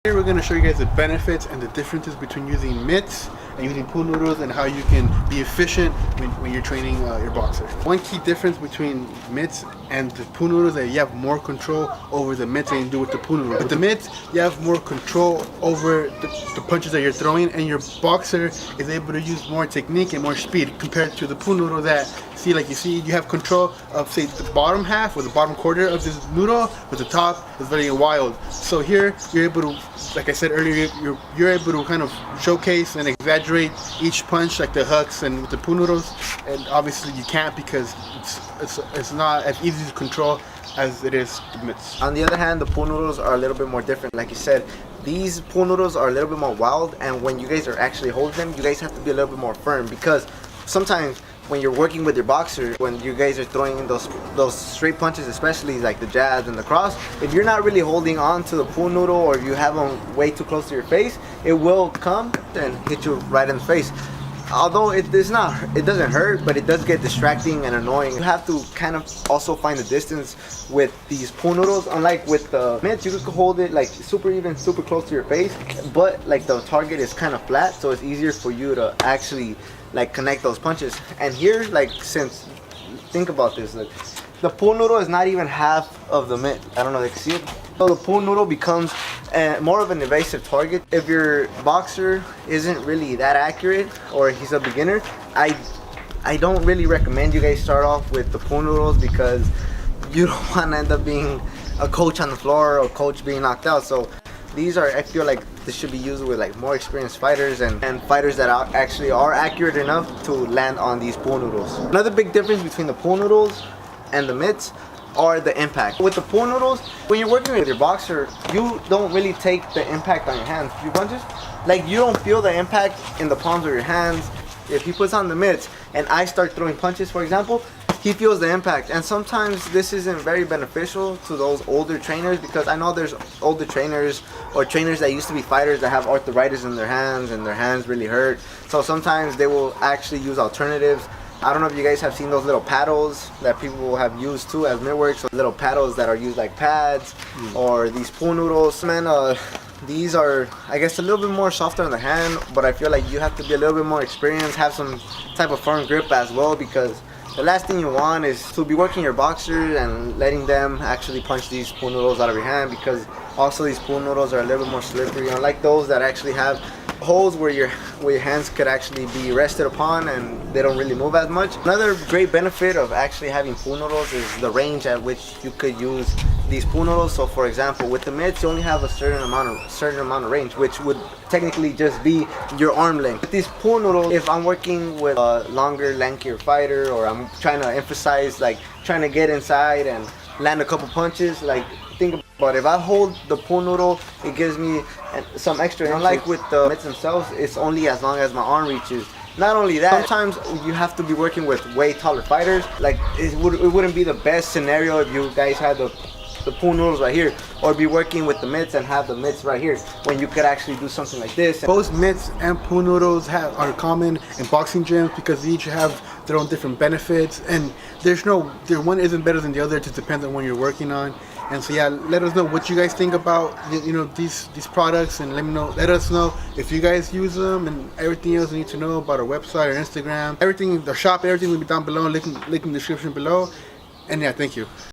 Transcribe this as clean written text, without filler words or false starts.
Here we're going to show you guys the benefits and the differences between using mitts and using pool noodles, and how you can be efficient when you're training your boxer. One key difference between mitts and the pool noodles is that you have more control over the mitts than you do with the pool noodles. With the mitts, you have more control over the punches that you're throwing, and your boxer is able to use more technique and more speed compared to the pool noodle that, you have control of, say, the bottom half or the bottom quarter of this noodle, but the top is very wild. So here, you're able to, like I said earlier, you're able to kind of showcase and exaggerate each punch, like the hooks and with the pool noodles, and obviously you can't because it's not as easy to control as it is the mitts. On the other hand, the pool noodles are a little bit more different. Like you said, these pool noodles are a little bit more wild, and when you guys are actually holding them, you guys have to be a little bit more firm, because sometimes when you're working with your boxer, when you guys are throwing those straight punches, especially like the jabs and the cross, if you're not really holding on to the pool noodle, or you have them way too close to your face, it will come and hit you right in the face. Although it doesn't hurt, but it does get distracting and annoying. You have to kind of also find the distance with these pool noodles. Unlike with the mitts, you can hold it like super close to your face, but like the target is kind of flat, so it's easier for you to actually like connect those punches. And here, like, think about this, like, the pool noodle is not even half of the mitt. I don't know if you can see it. So the pool noodle becomes more of an evasive target. If your boxer isn't really that accurate, or he's a beginner, I don't really recommend you guys start off with the pool noodles, because you don't want to end up being a coach on the floor or coach being knocked out. So these are, I feel like this should be used with like more experienced fighters and fighters that actually are accurate enough to land on these pool noodles. Another big difference between the pool noodles and the mitts are the impact. With the pool noodles, when you're working with your boxer, you don't really take the impact on your hands. Your punches, like, you don't feel the impact in the palms of your hands. If he puts on the mitts and I start throwing punches, for example, he feels the impact. And sometimes this isn't very beneficial to those older trainers, because I know there's older trainers or trainers that used to be fighters that have arthritis in their hands and their hands really hurt. So sometimes they will actually use alternatives. I don't know if you guys have seen those little paddles that people have used too as Mitt Work. So little paddles that are used like pads, or these pool noodles. Man, these are, I guess, a little bit more softer on the hand, but I feel like you have to be a little bit more experienced, have some type of firm grip as well, because the last thing you want is to be working your boxer and letting them actually punch these pool noodles out of your hand, because also these pool noodles are a little bit more slippery, unlike those that actually have holes where your hands could actually be rested upon and they don't really move as much. Another great benefit of actually having pool noodles is the range at which you could use these pool noodles. So for example, with the mitts, you only have a certain amount of range, which would technically just be your arm length. With these pool noodles, if I'm working with a longer, lankier fighter, or I'm trying to emphasize, like, trying to get inside and land a couple punches, like, think about it. If I hold the pool noodle, it gives me some extra. Unlike with the mitts themselves, it's only as long as my arm reaches. Not only that, sometimes you have to be working with way taller fighters. Like, it wouldn't be the best scenario if you guys had the pool noodles right here, or be working with the mitts and have the mitts right here, when you could actually do something like this. Both mitts and pool noodles are common in boxing gyms, because they each have their own different benefits, and one isn't better than the other. It just depends on what you're working on. And so yeah, let us know what you guys think about these products, and let us know if you guys use them, and everything else you need to know about our website, our Instagram, everything, the shop, everything will be down below, link in the description below. And yeah, thank you.